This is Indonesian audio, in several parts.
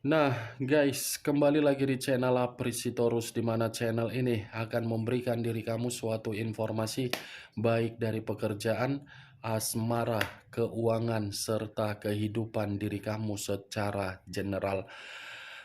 Nah, guys, kembali lagi di channel Aprisitorus, di mana channel ini akan memberikan diri kamu suatu informasi baik dari pekerjaan, asmara, keuangan, serta kehidupan diri kamu secara general.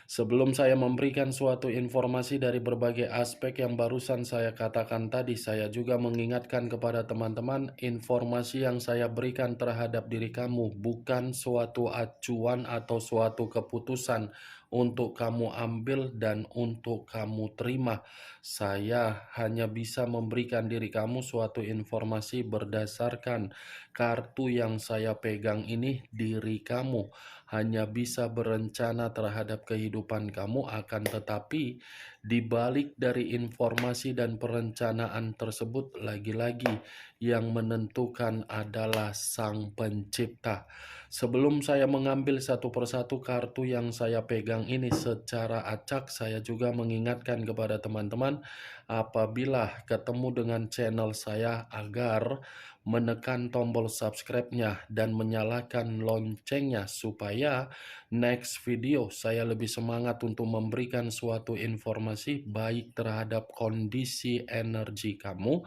Sebelum saya memberikan suatu informasi dari berbagai aspek yang barusan saya katakan tadi, saya juga mengingatkan kepada teman-teman, informasi yang saya berikan terhadap diri kamu bukan suatu acuan atau suatu keputusan untuk kamu ambil dan untuk kamu terima. Saya hanya bisa memberikan diri kamu suatu informasi berdasarkan kartu yang saya pegang ini. Diri kamu hanya bisa berencana terhadap kehidupan kamu, akan tetapi di balik dari informasi dan perencanaan tersebut, lagi-lagi yang menentukan adalah Sang Pencipta. Sebelum saya mengambil satu persatu kartu yang saya pegang ini secara acak, saya juga mengingatkan kepada teman-teman apabila ketemu dengan channel saya agar menekan tombol subscribe-nya dan menyalakan loncengnya supaya next video saya lebih semangat untuk memberikan suatu informasi baik terhadap kondisi energi kamu,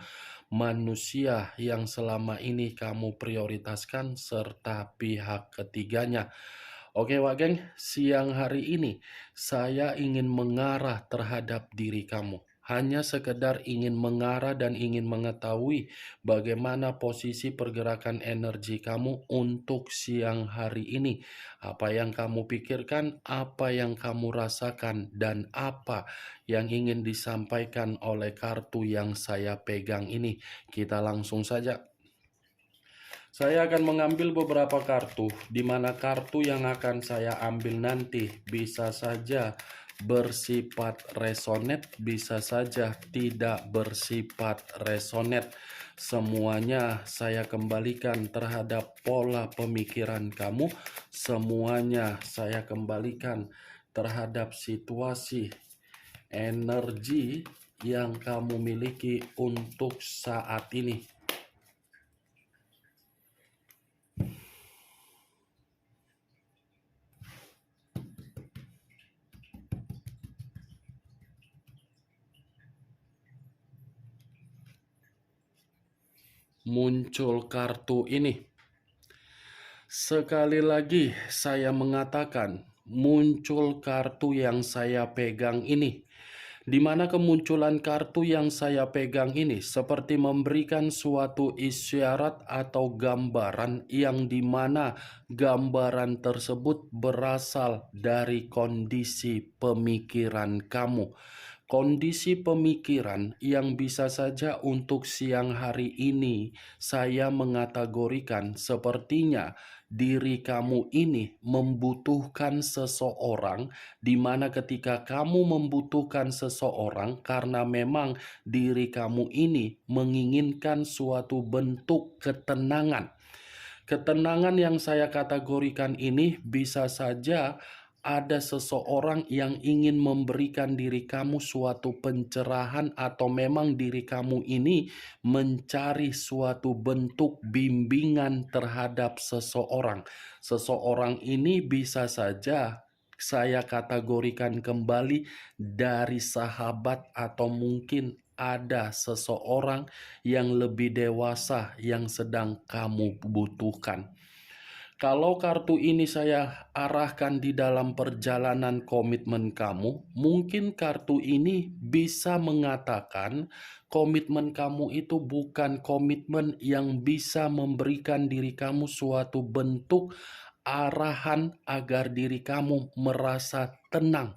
manusia yang selama ini kamu prioritaskan, serta pihak ketiganya. Oke Wak Geng, siang hari ini saya ingin mengarah terhadap diri kamu. Hanya sekedar ingin mengarah dan ingin mengetahui bagaimana posisi pergerakan energi kamu untuk siang hari ini. Apa yang kamu pikirkan, apa yang kamu rasakan, dan apa yang ingin disampaikan oleh kartu yang saya pegang ini. Kita langsung saja. Saya akan mengambil beberapa kartu, di mana kartu yang akan saya ambil nanti bisa saja bersifat resonet, bisa saja tidak bersifat resonet. Semuanya saya kembalikan terhadap pola pemikiran kamu, semuanya saya kembalikan terhadap situasi energi yang kamu miliki untuk saat ini. Muncul kartu ini. Sekali lagi saya mengatakan, muncul kartu yang saya pegang ini. Di mana kemunculan kartu yang saya pegang ini seperti memberikan suatu isyarat atau gambaran yang dimana gambaran tersebut berasal dari kondisi pemikiran kamu. Kondisi pemikiran yang bisa saja untuk siang hari ini saya mengategorikan sepertinya diri kamu ini membutuhkan seseorang, di mana ketika kamu membutuhkan seseorang karena memang diri kamu ini menginginkan suatu bentuk ketenangan. Ketenangan yang saya kategorikan ini bisa saja ada seseorang yang ingin memberikan diri kamu suatu pencerahan, atau memang diri kamu ini mencari suatu bentuk bimbingan terhadap seseorang. Seseorang ini bisa saja saya kategorikan kembali dari sahabat, atau mungkin ada seseorang yang lebih dewasa yang sedang kamu butuhkan. Kalau kartu ini saya arahkan di dalam perjalanan komitmen kamu, mungkin kartu ini bisa mengatakan komitmen kamu itu bukan komitmen yang bisa memberikan diri kamu suatu bentuk arahan agar diri kamu merasa tenang.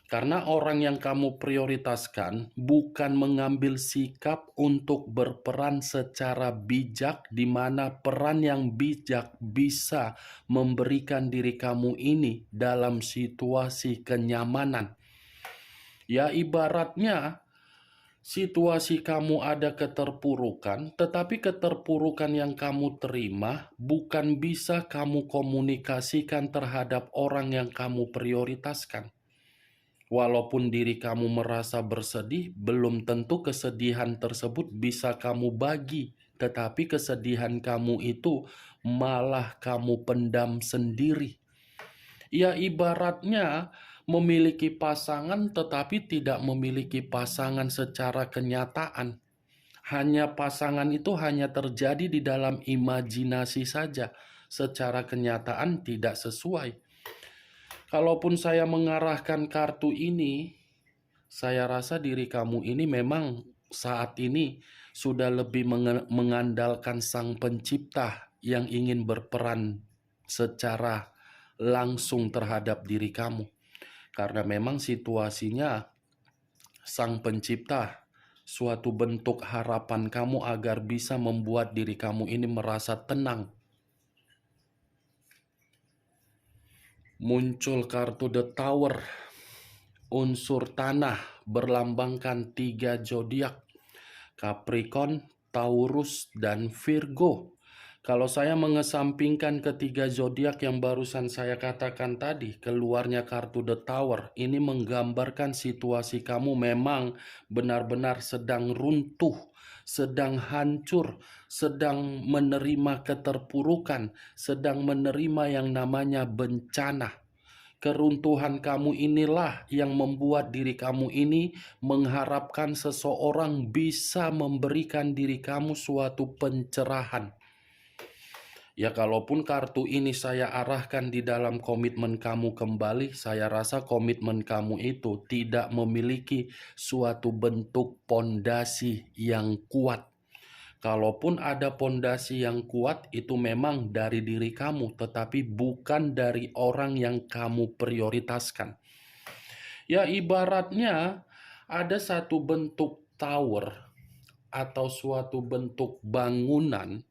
Karena orang yang kamu prioritaskan bukan mengambil sikap untuk berperan secara bijak, di mana peran yang bijak bisa memberikan diri kamu ini dalam situasi kenyamanan. Ya, ibaratnya situasi kamu ada keterpurukan, tetapi keterpurukan yang kamu terima bukan bisa kamu komunikasikan terhadap orang yang kamu prioritaskan. Walaupun diri kamu merasa bersedih, belum tentu kesedihan tersebut bisa kamu bagi, tetapi kesedihan kamu itu malah kamu pendam sendiri. Ya ibaratnya memiliki pasangan tetapi tidak memiliki pasangan secara kenyataan. Hanya pasangan itu hanya terjadi di dalam imajinasi saja. Secara kenyataan tidak sesuai. Kalaupun saya mengarahkan kartu ini, saya rasa diri kamu ini memang saat ini sudah lebih mengandalkan Sang Pencipta yang ingin berperan secara langsung terhadap diri kamu. Karena memang situasinya Sang Pencipta suatu bentuk harapan kamu agar bisa membuat diri kamu ini merasa tenang. Muncul kartu The Tower, unsur tanah berlambangkan 3 zodiak, Capricorn, Taurus, dan Virgo. Kalau saya mengesampingkan ketiga zodiak yang barusan saya katakan tadi, keluarnya kartu The Tower, ini menggambarkan situasi kamu memang benar-benar sedang runtuh, sedang hancur, sedang menerima keterpurukan, sedang menerima yang namanya bencana. Keruntuhan kamu inilah yang membuat diri kamu ini mengharapkan seseorang bisa memberikan diri kamu suatu pencerahan. Ya kalaupun kartu ini saya arahkan di dalam komitmen kamu kembali, saya rasa komitmen kamu itu tidak memiliki suatu bentuk pondasi yang kuat. Kalaupun ada pondasi yang kuat, itu memang dari diri kamu, tetapi bukan dari orang yang kamu prioritaskan. Ya ibaratnya ada satu bentuk tower atau suatu bentuk bangunan.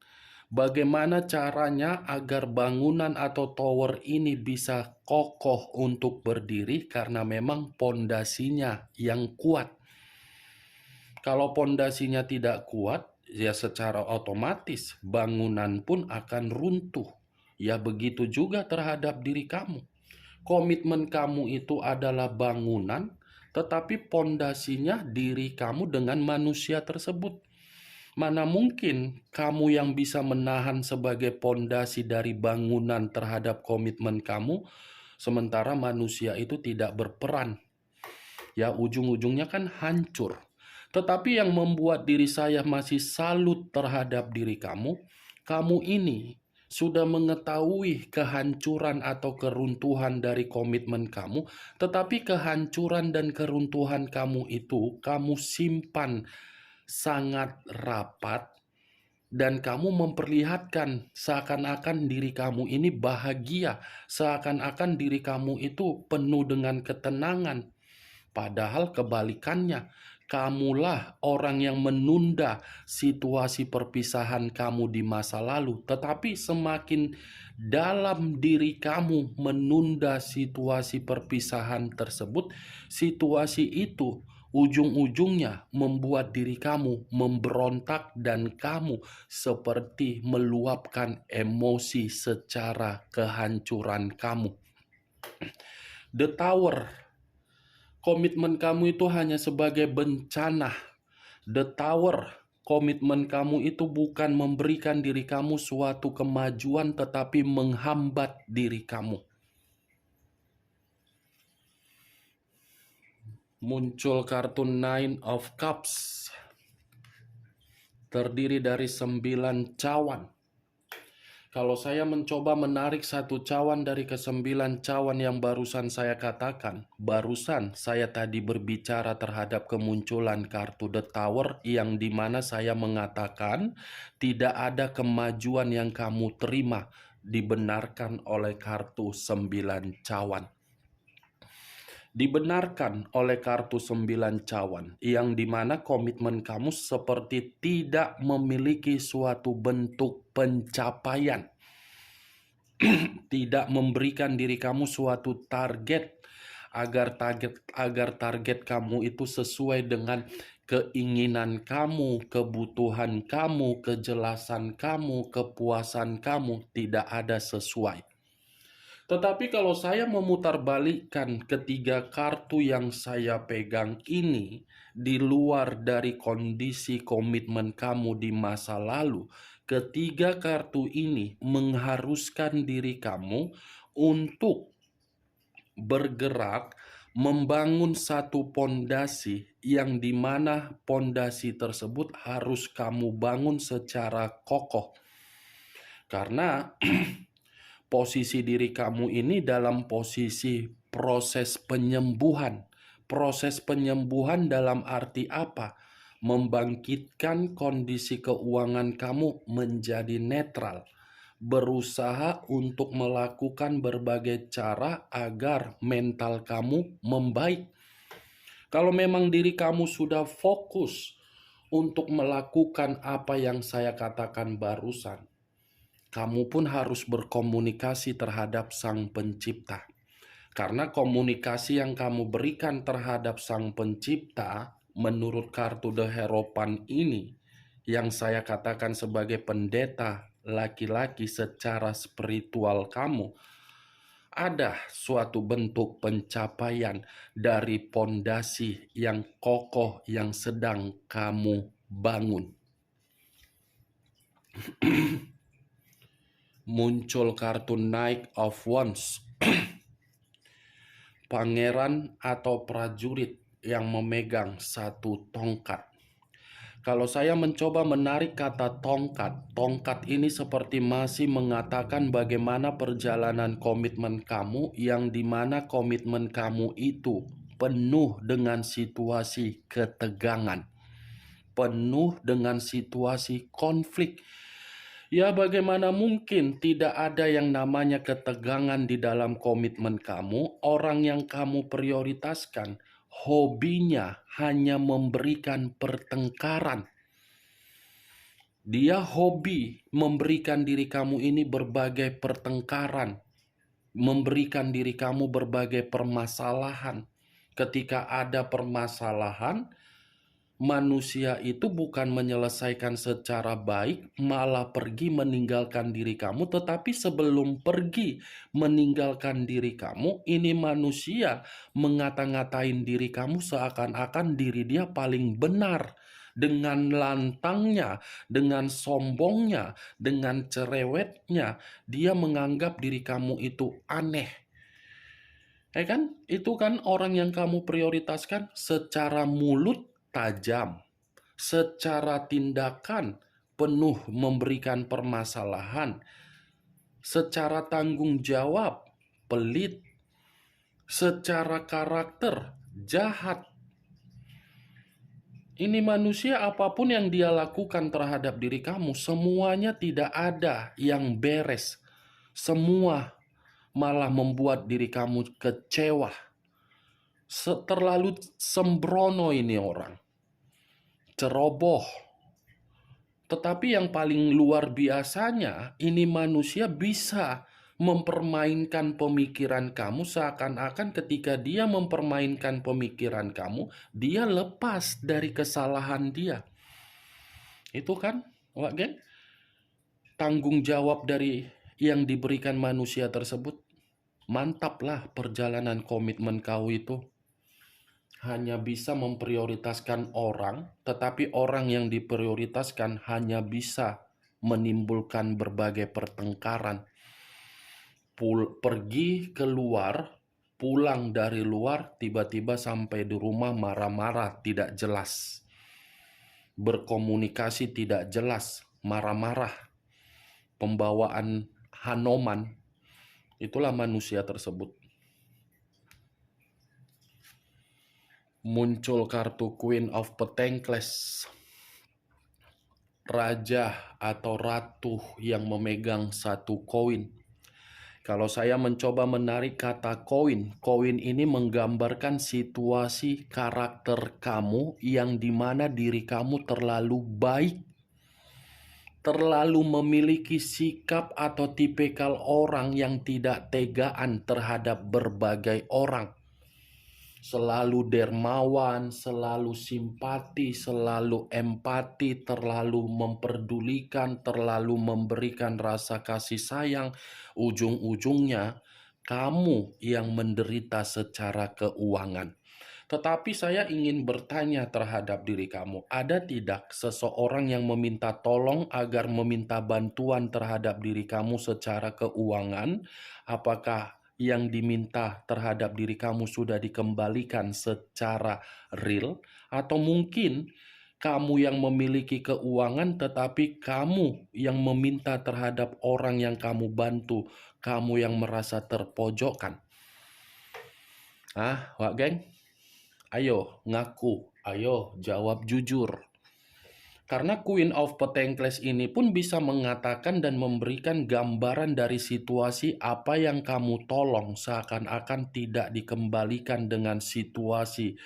Bagaimana caranya agar bangunan atau tower ini bisa kokoh untuk berdiri karena memang pondasinya yang kuat. Kalau pondasinya tidak kuat, ya secara otomatis bangunan pun akan runtuh. Ya begitu juga terhadap diri kamu. Komitmen kamu itu adalah bangunan, tetapi pondasinya diri kamu dengan manusia tersebut. Mana mungkin kamu yang bisa menahan sebagai pondasi dari bangunan terhadap komitmen kamu, sementara manusia itu tidak berperan. Ya ujung-ujungnya kan hancur. Tetapi yang membuat diri saya masih salut terhadap diri kamu, kamu ini sudah mengetahui kehancuran atau keruntuhan dari komitmen kamu, tetapi kehancuran dan keruntuhan kamu itu kamu simpan sangat rapat dan kamu memperlihatkan seakan-akan diri kamu ini bahagia, seakan-akan diri kamu itu penuh dengan ketenangan. Padahal kebalikannya, kamulah orang yang menunda situasi perpisahan kamu di masa lalu. Tetapi semakin dalam diri kamu menunda situasi perpisahan tersebut, situasi itu ujung-ujungnya membuat diri kamu memberontak dan kamu seperti meluapkan emosi secara kehancuran kamu. The Tower, komitmen kamu itu hanya sebagai bencana. The Tower, komitmen kamu itu bukan memberikan diri kamu suatu kemajuan tetapi menghambat diri kamu. Muncul kartu Nine of Cups, terdiri dari 9 cawan. Kalau saya mencoba menarik satu cawan dari ke-9 cawan yang barusan saya katakan, barusan saya tadi berbicara terhadap kemunculan kartu The Tower yang dimana saya mengatakan tidak ada kemajuan yang kamu terima dibenarkan oleh kartu 9 cawan. Dibenarkan oleh kartu 9 cawan, yang dimana komitmen kamu seperti tidak memiliki suatu bentuk pencapaian. Tidak memberikan diri kamu suatu target agar target kamu itu sesuai dengan keinginan kamu, kebutuhan kamu, kejelasan kamu, kepuasan kamu, tidak ada sesuai. Tetapi kalau saya memutarbalikkan ketiga kartu yang saya pegang ini di luar dari kondisi komitmen kamu di masa lalu, ketiga kartu ini mengharuskan diri kamu untuk bergerak membangun satu pondasi yang dimana pondasi tersebut harus kamu bangun secara kokoh. Karena posisi diri kamu ini dalam posisi proses penyembuhan. Proses penyembuhan dalam arti apa? Membangkitkan kondisi keuangan kamu menjadi netral. Berusaha untuk melakukan berbagai cara agar mental kamu membaik. Kalau memang diri kamu sudah fokus untuk melakukan apa yang saya katakan barusan, kamu pun harus berkomunikasi terhadap Sang Pencipta. Karena komunikasi yang kamu berikan terhadap Sang Pencipta, menurut kartu The Hierophant ini, yang saya katakan sebagai pendeta laki-laki secara spiritual kamu, ada suatu bentuk pencapaian dari pondasi yang kokoh yang sedang kamu bangun. Muncul kartu Knight of Wands. Pangeran atau prajurit yang memegang satu tongkat. Kalau saya mencoba menarik kata tongkat, tongkat ini seperti masih mengatakan bagaimana perjalanan komitmen kamu, yang dimana komitmen kamu itu penuh dengan situasi ketegangan, penuh dengan situasi konflik. Ya, bagaimana mungkin tidak ada yang namanya ketegangan di dalam komitmen kamu? Orang yang kamu prioritaskan hobinya hanya memberikan pertengkaran. Dia hobi memberikan diri kamu ini berbagai pertengkaran, memberikan diri kamu berbagai permasalahan. Ketika ada permasalahan, manusia itu bukan menyelesaikan secara baik, malah pergi meninggalkan diri kamu. Tetapi sebelum pergi meninggalkan diri kamu, ini manusia mengata-ngatain diri kamu seakan-akan diri dia paling benar. Dengan lantangnya, dengan sombongnya, dengan cerewetnya, dia menganggap diri kamu itu aneh. Kan? Itu kan orang yang kamu prioritaskan. Secara mulut tajam, secara tindakan penuh memberikan permasalahan, secara tanggung jawab pelit, secara karakter jahat. Ini manusia, apapun yang dia lakukan terhadap diri kamu, semuanya tidak ada yang beres. Semua malah membuat diri kamu kecewa. Terlalu sembrono ini orang, ceroboh. Tetapi yang paling luar biasanya, ini manusia bisa mempermainkan pemikiran kamu seakan-akan ketika dia mempermainkan pemikiran kamu, dia lepas dari kesalahan dia. Itu kan, Wak Geng, tanggung jawab dari yang diberikan manusia tersebut. Mantaplah perjalanan komitmen kau itu. Hanya bisa memprioritaskan orang, tetapi orang yang diprioritaskan hanya bisa menimbulkan berbagai pertengkaran. Pergi keluar, pulang dari luar, tiba-tiba sampai di rumah marah-marah, tidak jelas. Berkomunikasi tidak jelas, marah-marah. Pembawaan Hanoman, itulah manusia tersebut. Muncul kartu Queen of Pentacles. Raja atau ratu yang memegang satu koin. Kalau saya mencoba menarik kata koin, koin ini menggambarkan situasi karakter kamu yang dimana diri kamu terlalu baik, terlalu memiliki sikap atau tipikal orang yang tidak tegaan terhadap berbagai orang. Selalu dermawan, selalu simpati, selalu empati, terlalu memperdulikan, terlalu memberikan rasa kasih sayang. Ujung-ujungnya kamu yang menderita secara keuangan. Tetapi saya ingin bertanya terhadap diri kamu, ada tidak seseorang yang meminta tolong agar meminta bantuan terhadap diri kamu secara keuangan? Apakah yang diminta terhadap diri kamu sudah dikembalikan secara real, atau mungkin kamu yang memiliki keuangan tetapi kamu yang meminta terhadap orang yang kamu bantu, kamu yang merasa terpojokkan. Wak geng? Ayo ngaku, ayo jawab jujur. Karena Queen of Pentacles ini pun bisa mengatakan dan memberikan gambaran dari situasi apa yang kamu tolong seakan-akan tidak dikembalikan dengan situasi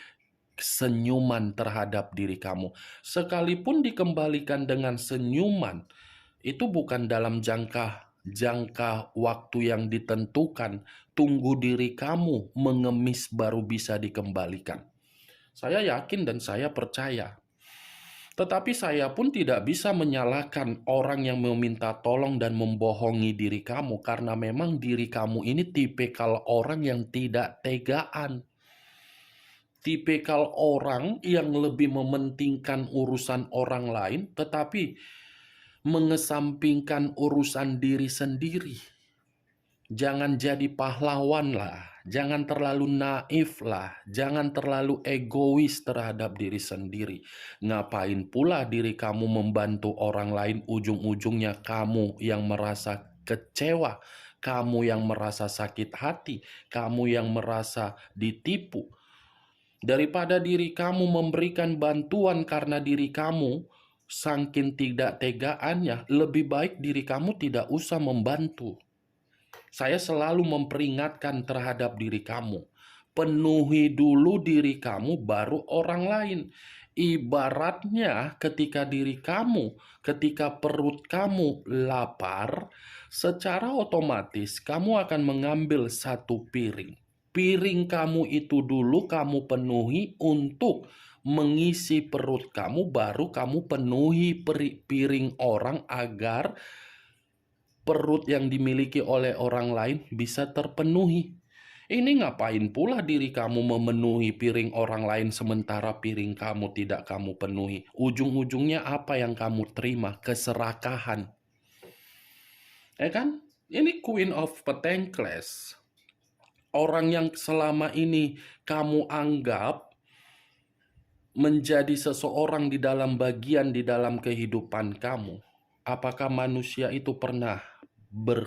senyuman terhadap diri kamu. Sekalipun dikembalikan dengan senyuman, itu bukan dalam jangka waktu yang ditentukan. Tunggu diri kamu mengemis baru bisa dikembalikan. Saya yakin dan saya percaya. Tetapi saya pun tidak bisa menyalahkan orang yang meminta tolong dan membohongi diri kamu, karena memang diri kamu ini tipikal orang yang tidak tegaan. Tipikal orang yang lebih mementingkan urusan orang lain, tetapi mengesampingkan urusan diri sendiri. Jangan jadi pahlawan lah, jangan terlalu naif lah, jangan terlalu egois terhadap diri sendiri. Ngapain pula diri kamu membantu orang lain, ujung-ujungnya kamu yang merasa kecewa, kamu yang merasa sakit hati, kamu yang merasa ditipu. Daripada diri kamu memberikan bantuan karena diri kamu saking tidak tegaannya, lebih baik diri kamu tidak usah membantu. Saya selalu memperingatkan terhadap diri kamu. Penuhi dulu diri kamu, baru orang lain. Ibaratnya ketika ketika perut kamu lapar, secara otomatis kamu akan mengambil satu piring. Piring kamu itu dulu kamu penuhi untuk mengisi perut kamu, baru kamu penuhi piring orang agar perut yang dimiliki oleh orang lain bisa terpenuhi. Ini ngapain pula diri kamu memenuhi piring orang lain sementara piring kamu tidak kamu penuhi? Ujung-ujungnya apa yang kamu terima? Keserakahan. Kan? Ini Queen of Pentacles. Orang yang selama ini kamu anggap menjadi seseorang di dalam bagian di dalam kehidupan kamu. Apakah manusia itu pernah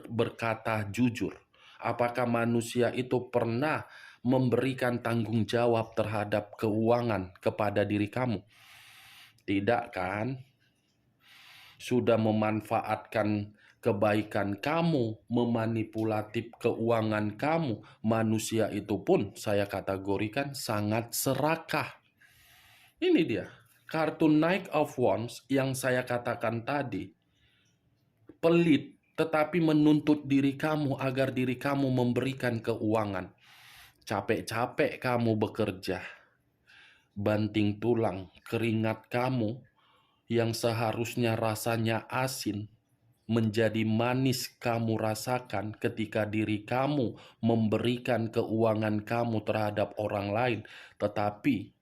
berkata jujur? Apakah manusia itu pernah memberikan tanggung jawab terhadap keuangan kepada diri kamu? Tidak kan? Sudah memanfaatkan kebaikan kamu, memanipulatif keuangan kamu. Manusia itu pun saya kategorikan sangat serakah. Ini dia, kartu Knight of Wands yang saya katakan tadi. Pelit, tetapi menuntut diri kamu agar diri kamu memberikan keuangan. Capek-capek kamu bekerja, banting tulang, keringat kamu yang seharusnya rasanya asin, menjadi manis kamu rasakan ketika diri kamu memberikan keuangan kamu terhadap orang lain. Tetapi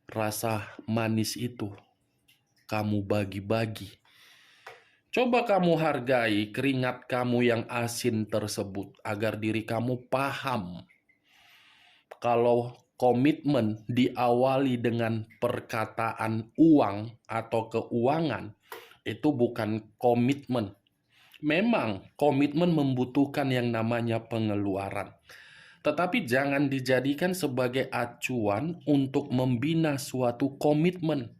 rasa manis itu kamu bagi-bagi. Coba kamu hargai keringat kamu yang asin tersebut agar diri kamu paham kalau komitmen diawali dengan perkataan uang atau keuangan itu bukan komitmen. Memang komitmen membutuhkan yang namanya pengeluaran. Tetapi jangan dijadikan sebagai acuan untuk membina suatu komitmen.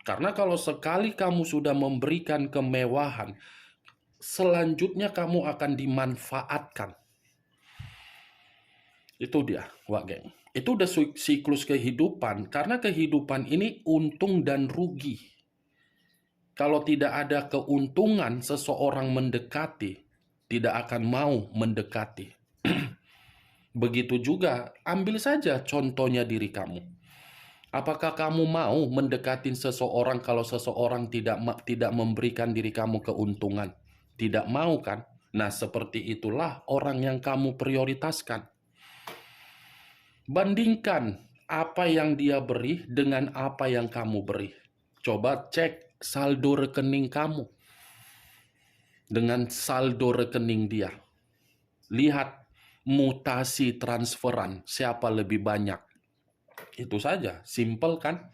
Karena kalau sekali kamu sudah memberikan kemewahan, selanjutnya kamu akan dimanfaatkan. Itu dia, Wak Geng. Itu udah siklus kehidupan. Karena kehidupan ini untung dan rugi. Kalau tidak ada keuntungan, seseorang mendekati, tidak akan mau mendekati. Begitu juga, ambil saja contohnya diri kamu. Apakah kamu mau mendekatin seseorang kalau seseorang tidak memberikan diri kamu keuntungan? Tidak mau kan? Nah, seperti itulah orang yang kamu prioritaskan. Bandingkan apa yang dia beri dengan apa yang kamu beri. Coba cek saldo rekening kamu dengan saldo rekening dia. Lihat mutasi transferan, siapa lebih banyak. Itu saja, simple kan?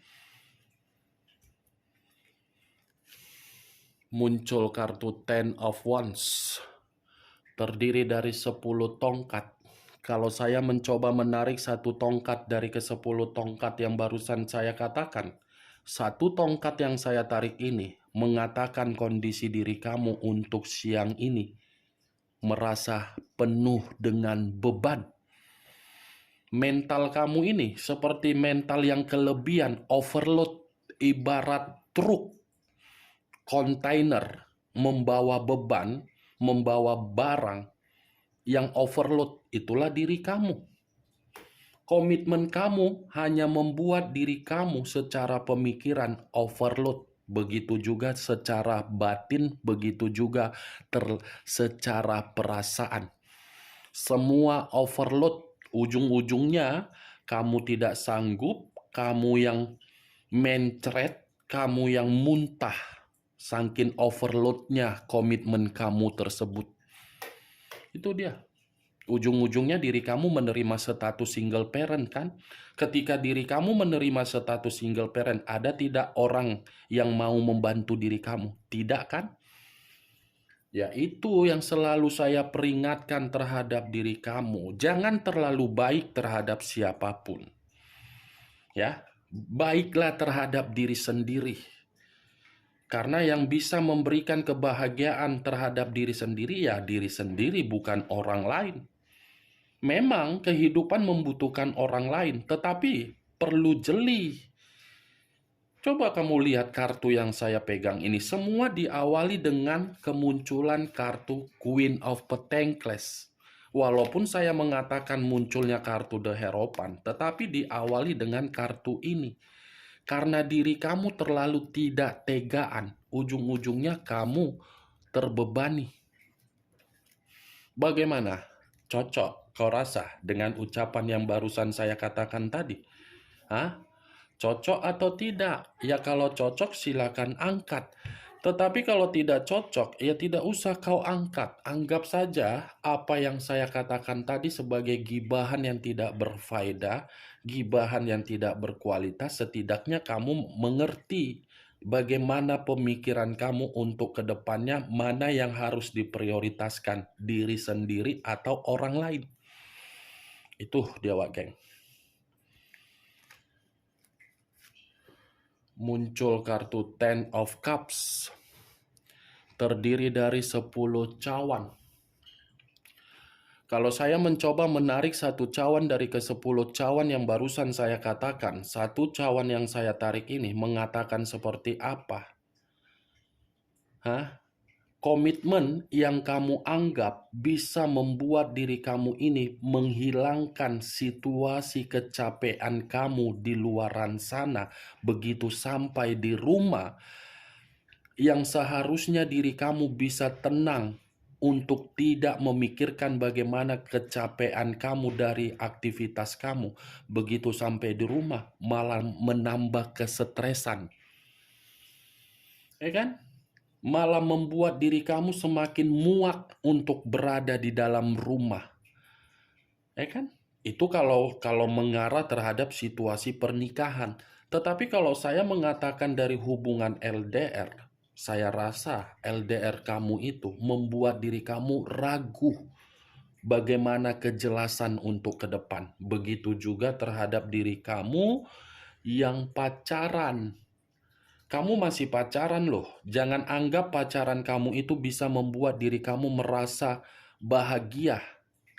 Muncul kartu Ten of Wands, terdiri dari 10 tongkat. Kalau saya mencoba menarik satu tongkat dari ke-10 tongkat yang barusan saya katakan, satu tongkat yang saya tarik ini mengatakan kondisi diri kamu untuk siang ini merasa penuh dengan beban. Mental kamu ini seperti mental yang kelebihan, overload, ibarat truk kontainer membawa beban, membawa barang yang overload. Itulah diri kamu. Komitmen kamu hanya membuat diri kamu secara pemikiran overload. Begitu juga secara batin, begitu juga secara perasaan. Semua overload, ujung-ujungnya kamu tidak sanggup, kamu yang mencret, kamu yang muntah. Saking overloadnya komitmen kamu tersebut. Itu dia. Ujung-ujungnya diri kamu menerima status single parent kan? Ketika diri kamu menerima status single parent, ada tidak orang yang mau membantu diri kamu? Tidak kan? Ya itu yang selalu saya peringatkan terhadap diri kamu. Jangan terlalu baik terhadap siapapun. Ya, baiklah terhadap diri sendiri. Karena yang bisa memberikan kebahagiaan terhadap diri sendiri ya diri sendiri, bukan orang lain. Memang kehidupan membutuhkan orang lain, tetapi perlu jeli. Coba kamu lihat kartu yang saya pegang ini. Semua diawali dengan kemunculan kartu Queen of Pentacles. Walaupun saya mengatakan munculnya kartu The Hierophant, tetapi diawali dengan kartu ini. Karena diri kamu terlalu tidak tegaan, ujung-ujungnya kamu terbebani. Bagaimana? Cocok kau rasa dengan ucapan yang barusan saya katakan tadi? Hah? Cocok atau tidak? Ya kalau cocok silakan angkat. Tetapi kalau tidak cocok, ya tidak usah kau angkat. Anggap saja apa yang saya katakan tadi sebagai gibahan yang tidak berfaedah, gibahan yang tidak berkualitas. Setidaknya kamu mengerti bagaimana pemikiran kamu untuk kedepannya, mana yang harus diprioritaskan, diri sendiri atau orang lain. Itu dia, Wak Geng. Muncul kartu Ten of Cups, terdiri dari 10 cawan. Kalau saya mencoba menarik satu cawan dari ke-10 cawan yang barusan saya katakan, satu cawan yang saya tarik ini mengatakan seperti apa? Komitmen yang kamu anggap bisa membuat diri kamu ini menghilangkan situasi kecapean kamu di luaran sana. Begitu sampai di rumah, yang seharusnya diri kamu bisa tenang untuk tidak memikirkan bagaimana kecapean kamu dari aktivitas kamu. Begitu sampai di rumah, malah menambah kesetresan. Ya kan? Malah membuat diri kamu semakin muak untuk berada di dalam rumah. Ya kan? Itu kalau mengarah terhadap situasi pernikahan. Tetapi kalau saya mengatakan dari hubungan LDR, saya rasa LDR kamu itu membuat diri kamu ragu bagaimana kejelasan untuk ke depan. Begitu juga terhadap diri kamu yang pacaran. Kamu masih pacaran loh. Jangan anggap pacaran kamu itu bisa membuat diri kamu merasa bahagia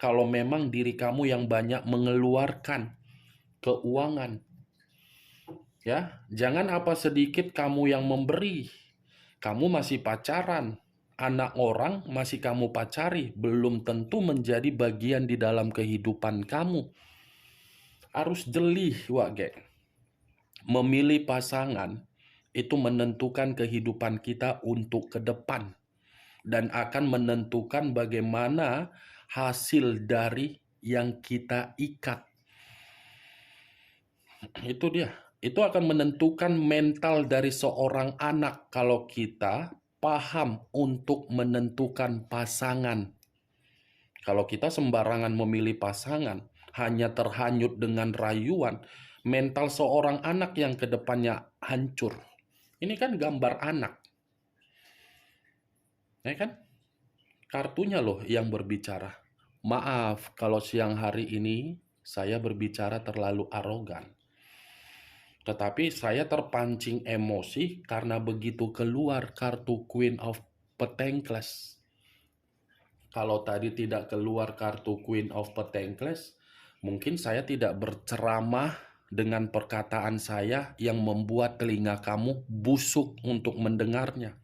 kalau memang diri kamu yang banyak mengeluarkan keuangan. Ya, jangan apa sedikit kamu yang memberi. Kamu masih pacaran. Anak orang masih kamu pacari, belum tentu menjadi bagian di dalam kehidupan kamu. Harus jeli, Wak Gek. Memilih pasangan itu menentukan kehidupan kita untuk ke depan dan akan menentukan bagaimana hasil dari yang kita ikat. Itu dia. Itu akan menentukan mental dari seorang anak kalau kita paham untuk menentukan pasangan. Kalau kita sembarangan memilih pasangan, hanya terhanyut dengan rayuan, mental seorang anak yang kedepannya hancur. Ini kan gambar anak, ya kan? Kartunya loh yang berbicara. Maaf kalau siang hari ini saya berbicara terlalu arogan. Tetapi saya terpancing emosi karena begitu keluar kartu Queen of Pentacles. Kalau tadi tidak keluar kartu Queen of Pentacles, mungkin saya tidak berceramah dengan perkataan saya yang membuat telinga kamu busuk untuk mendengarnya.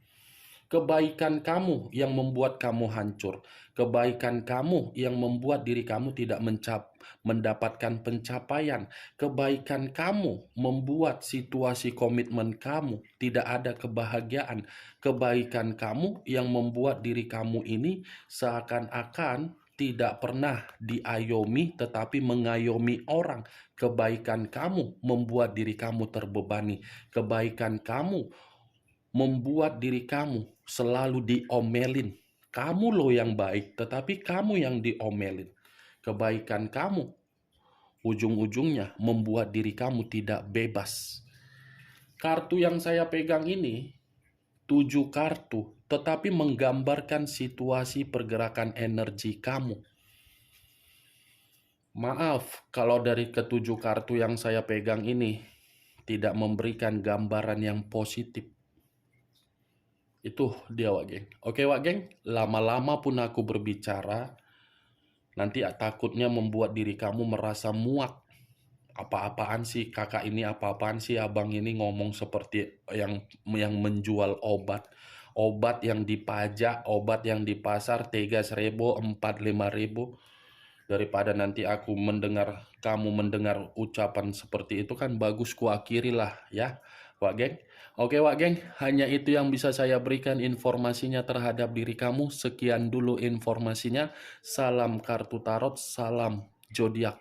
Kebaikan kamu yang membuat kamu hancur. Kebaikan kamu yang membuat diri kamu tidak mendapatkan pencapaian. Kebaikan kamu membuat situasi komitmen kamu tidak ada kebahagiaan. Kebaikan kamu yang membuat diri kamu ini seakan-akan tidak pernah diayomi tetapi mengayomi orang. Kebaikan kamu membuat diri kamu terbebani. Kebaikan kamu membuat diri kamu selalu diomelin. Kamu loh yang baik, tetapi kamu yang diomelin. Kebaikan kamu ujung-ujungnya membuat diri kamu tidak bebas. Kartu yang saya pegang ini 7 kartu, tetapi menggambarkan situasi pergerakan energi kamu. Maaf kalau dari ketujuh kartu yang saya pegang ini tidak memberikan gambaran yang positif. Itu dia, Wak Geng. Oke, Wak Geng, lama-lama pun aku berbicara, nanti takutnya membuat diri kamu merasa muak. Apa-apaan sih kakak ini, apa-apaan sih abang ini ngomong seperti yang menjual obat. Obat yang dipajak, obat yang di pasar 3.000, 4.000, 5.000. Daripada nanti aku kamu mendengar ucapan seperti itu, kan bagus kuakhirilah ya, Wak Geng. Oke, Wak Geng, hanya itu yang bisa saya berikan informasinya terhadap diri kamu. Sekian dulu informasinya. Salam kartu tarot, salam zodiak.